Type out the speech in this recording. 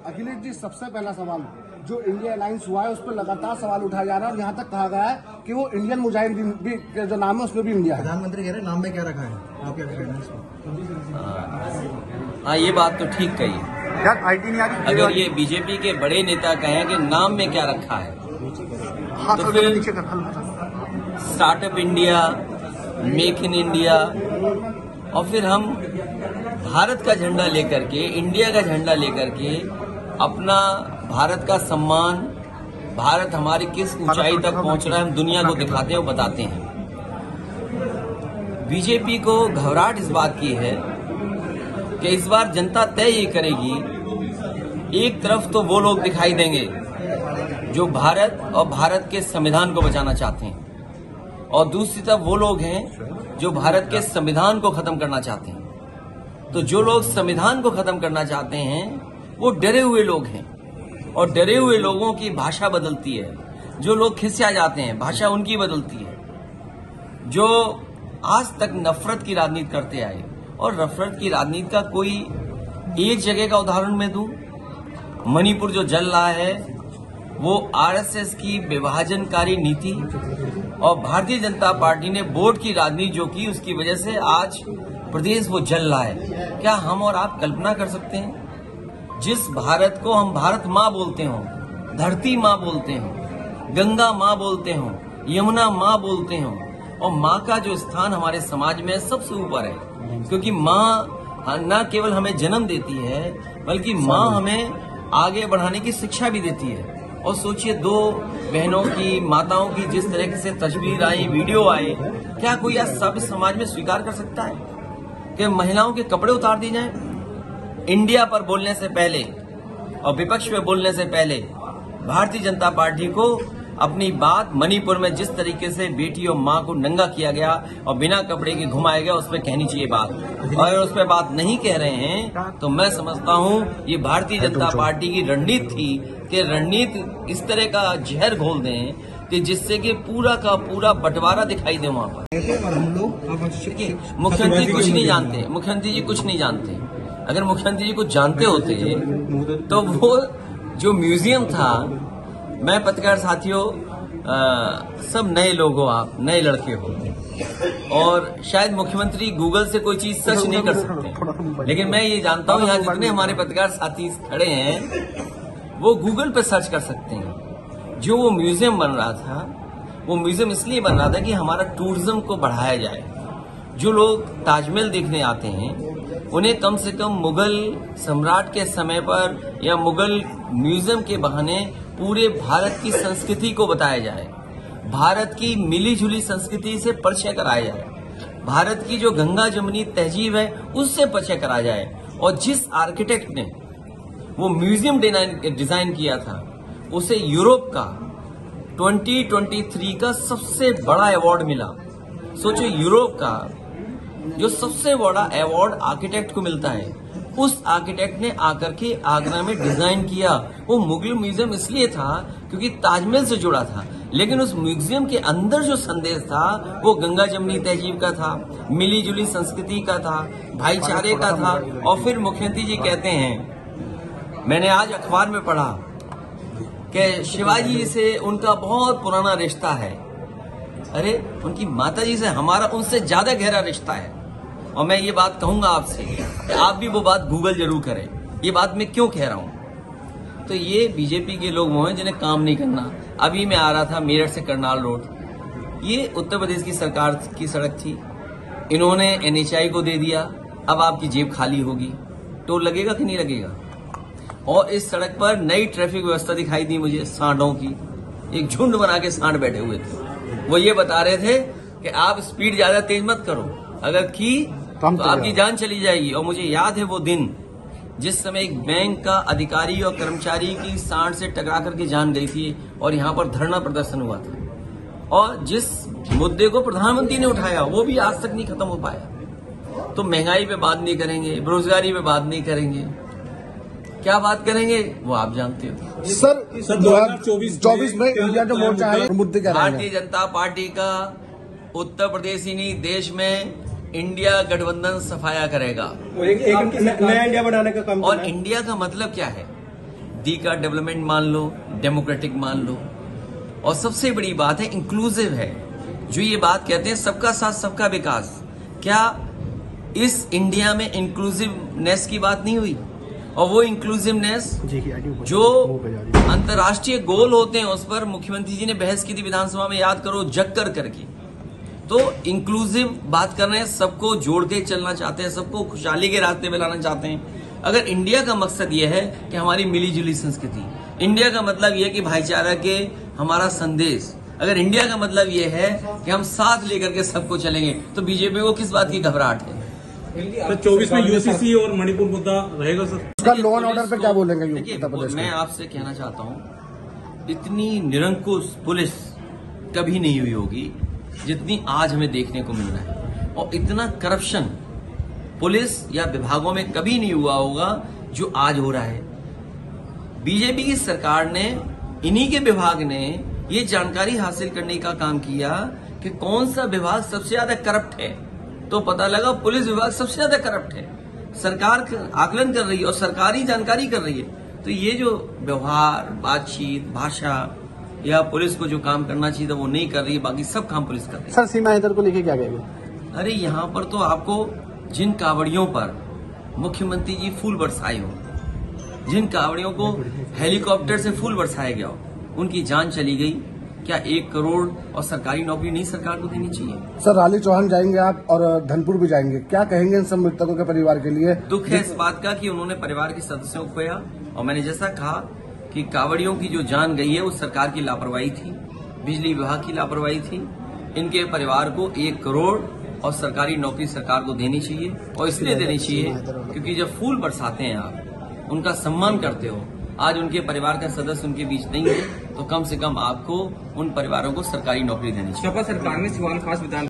अखिलेश जी, सबसे पहला सवाल, जो इंडिया अलायंस हुआ है उस पर लगातार सवाल उठाया जा रहा है और यहाँ तक कहा गया है कि वो इंडियन मुजाहिदीन भी जो नाम है उसमें भी इंडिया है। प्रधानमंत्री कह रहे हैं नाम में क्या रखा है, आप क्या कहना है इस पर? हाँ, ये बात तो ठीक कही है। क्या आईटी नहीं आ रही? अगर ये बीजेपी के बड़े नेता कहें कि नाम में क्या रखा है, तो फिर startup India, make in India, और फिर हम भारत का झंडा लेकर के, इंडिया का झंडा लेकर के अपना भारत का सम्मान, भारत हमारी किस ऊंचाई तक पहुंच रहा है, हम दुनिया को दिखाते हैं और बताते हैं। बीजेपी को घबराहट इस बात की है कि इस बार जनता तय ये करेगी, एक तरफ तो वो लोग दिखाई देंगे जो भारत और भारत के संविधान को बचाना चाहते हैं, और दूसरी तरफ वो लोग हैं जो भारत के संविधान को खत्म करना चाहते हैं। तो जो लोग संविधान को खत्म करना चाहते हैं वो डरे हुए लोग हैं, और डरे हुए लोगों की भाषा बदलती है। जो लोग खिसिया जाते हैं, भाषा उनकी बदलती है। जो आज तक नफरत की राजनीति करते आए, और नफरत की राजनीति का कोई एक जगह का उदाहरण मैं दूं, मणिपुर जो जल रहा है वो आरएसएस की विभाजनकारी नीति और भारतीय जनता पार्टी ने वोट की राजनीति जो की, उसकी वजह से आज प्रदेश वो जल रहा है। क्या हम और आप कल्पना कर सकते हैं, जिस भारत को हम भारत माँ बोलते हो, धरती माँ बोलते हो, गंगा माँ बोलते हो, यमुना माँ बोलते हो, और माँ का जो स्थान हमारे समाज में सबसे ऊपर है, क्योंकि माँ न केवल हमें जन्म देती है बल्कि माँ हमें आगे बढ़ाने की शिक्षा भी देती है। और सोचिए, दो बहनों की, माताओं की जिस तरह से तस्वीर आई, वीडियो आए, क्या कोई आज सब समाज में स्वीकार कर सकता है कि महिलाओं के कपड़े उतार दिए जाएं? इंडिया पर बोलने से पहले और विपक्ष में बोलने से पहले भारतीय जनता पार्टी को अपनी बात, मणिपुर में जिस तरीके से बेटी और मां को नंगा किया गया और बिना कपड़े के घुमाया गया, उस पर कहनी चाहिए बात। और अगर उस पर बात नहीं कह रहे हैं तो मैं समझता हूं ये भारतीय जनता पार्टी की रणनीति थी कि रणनीति इस तरह का जहर घोल दें कि जिससे कि पूरा का पूरा बंटवारा दिखाई दे वहां पर। मुख्यमंत्री कुछ नहीं जानते, मुख्यमंत्री जी कुछ नहीं जानते। अगर मुख्यमंत्री जी कुछ जानते होते तो वो जो म्यूजियम था, मैं पत्रकार साथियों, सब नए लोग हो, आप नए लड़के हो, और शायद मुख्यमंत्री गूगल से कोई चीज सर्च नहीं कर सकते, लेकिन मैं ये जानता हूँ यहाँ जितने हमारे पत्रकार साथी खड़े हैं वो गूगल पे सर्च कर सकते हैं। जो वो म्यूजियम बन रहा था, वो म्यूजियम इसलिए बन रहा था कि हमारा टूरिज्म को बढ़ाया जाए। जो लोग ताजमहल देखने आते हैं उन्हें कम से कम मुगल सम्राट के समय पर या मुगल म्यूजियम के बहाने पूरे भारत की संस्कृति को बताया जाए, भारत की मिली जुली संस्कृति से परिचय कराया जाए, भारत की जो गंगा जमुनी तहजीब है उससे परिचय कराया जाए। और जिस आर्किटेक्ट ने वो म्यूजियम डिजाइन किया था उसे यूरोप का 2023 का सबसे बड़ा अवार्ड मिला। सोचो, यूरोप का जो सबसे बड़ा अवार्ड आर्किटेक्ट को मिलता है, उस आर्किटेक्ट ने आकर के आगरा में डिजाइन किया। वो मुगल म्यूजियम इसलिए था क्योंकि ताजमहल से जुड़ा था, लेकिन उस म्यूजियम के अंदर जो संदेश था वो गंगा जमुनी तहजीब का था, मिली जुली संस्कृति का था, भाईचारे का था। और फिर मुख्यमंत्री जी कहते हैं, मैंने आज अखबार में पढ़ा कि शिवाजी से उनका बहुत पुराना रिश्ता है। अरे, उनकी माताजी से हमारा उनसे ज्यादा गहरा रिश्ता है। और मैं ये बात कहूंगा आपसे कि आप भी वो बात गूगल जरूर करें। ये बात मैं क्यों कह रहा हूं, तो ये बीजेपी के लोग वो हैं जिन्हें काम नहीं करना। अभी मैं आ रहा था मेरठ से करनाल रोड, ये उत्तर प्रदेश की सरकार की सड़क थी, इन्होंने एनएचआई को दे दिया। अब आपकी जेब खाली होगी, टोल लगेगा कि नहीं लगेगा? और इस सड़क पर नई ट्रैफिक व्यवस्था दिखाई दी मुझे, सांडों की, एक झुंड बना के सांड बैठे हुए थे। वो ये बता रहे थे कि आप स्पीड ज्यादा तेज मत करो, अगर की तो आपकी जान चली जाएगी। और मुझे याद है वो दिन जिस समय एक बैंक का अधिकारी और कर्मचारी की सांड से टकरा करके जान गई थी और यहाँ पर धरना प्रदर्शन हुआ था। और जिस मुद्दे को प्रधानमंत्री ने उठाया वो भी आज तक नहीं खत्म हो पाया। तो महंगाई पे बात नहीं करेंगे, बेरोजगारी पे बात नहीं करेंगे, क्या बात करेंगे वो आप जानते हो। सर 2024 में इंडिया जो मोर्चा है मुद्दे क्या रहेंगे? भारतीय जनता पार्टी का उत्तर प्रदेश ही नहीं देश में इंडिया गठबंधन सफाया करेगा। एक नया इंडिया बनाने का काम। और इंडिया का मतलब क्या है? दी का डेवलपमेंट मान लो, डेमोक्रेटिक मान लो, और सबसे बड़ी बात है इंक्लूसिव है। जो ये बात कहते हैं सबका साथ सबका विकास, क्या इस इंडिया में इंक्लूसिवनेस की बात नहीं हुई? और वो इंक्लूसिवनेस जो अंतर्राष्ट्रीय गोल होते हैं उस पर मुख्यमंत्री जी ने बहस की थी विधानसभा में, याद करो, जक्कर करके। तो इंक्लूसिव बात कर रहे हैं, सबको जोड़ के चलना चाहते हैं, सबको खुशहाली के रास्ते पे लाना चाहते हैं। अगर इंडिया का मकसद यह है कि हमारी मिली जुली संस्कृति, इंडिया का मतलब यह है कि भाईचारा के हमारा संदेश, अगर इंडिया का मतलब यह है कि हम साथ लेकर के सबको चलेंगे, तो बीजेपी को किस बात की घबराहट है? तो 24 में यूसीसी और मणिपुर मुद्दा रहेगा सर। उसका लॉ एंड ऑर्डर पे क्या बोलेंगे उत्तर प्रदेश? मैं आपसे कहना चाहता हूं, इतनी निरंकुश पुलिस कभी नहीं हुई होगी जितनी आज हमें देखने को मिल रहा है, और इतना करप्शन पुलिस या विभागों में कभी नहीं हुआ होगा जो आज हो रहा है। बीजेपी की सरकार ने, इन्हीं के विभाग ने ये जानकारी हासिल करने का काम किया कि कौन सा विभाग सबसे ज्यादा करप्ट है, तो पता लगा पुलिस विभाग सबसे ज्यादा करप्ट है। सरकार आकलन कर रही है और सरकारी जानकारी कर रही है। तो ये जो व्यवहार, बातचीत, भाषा या पुलिस को जो काम करना चाहिए था वो नहीं कर रही है, बाकी सब काम पुलिस कर रही है। सर, सीमा हैदर को लेके क्या कहेंगे? अरे यहाँ पर तो आपको जिन कावड़ियों पर मुख्यमंत्री जी फूल बरसाए हो, जिन कावड़ियों को हेलीकॉप्टर से फूल बरसाया गया हो, उनकी जान चली गई। क्या 1 करोड़ और सरकारी नौकरी नहीं सरकार को देनी चाहिए? सर, राली चौहान जाएंगे आप और धनपुर भी जाएंगे, क्या कहेंगे इन सब मृतकों के परिवार के लिए? दुख है इस बात का कि उन्होंने परिवार के सदस्यों को खोया, और मैंने जैसा कहा कि कावड़ियों की जो जान गई है वो सरकार की लापरवाही थी, बिजली विभाग की लापरवाही थी। इनके परिवार को 1 करोड़ और सरकारी नौकरी सरकार को देनी चाहिए, और इसलिए देनी चाहिए क्योंकि जब फूल बरसाते हैं आप, उनका सम्मान करते हो, आज उनके परिवार का सदस्य उनके बीच नहीं है, तो कम से कम आपको उन परिवारों को सरकारी नौकरी देनी चाहिए। सपा सरकार ने सिवान खास विधान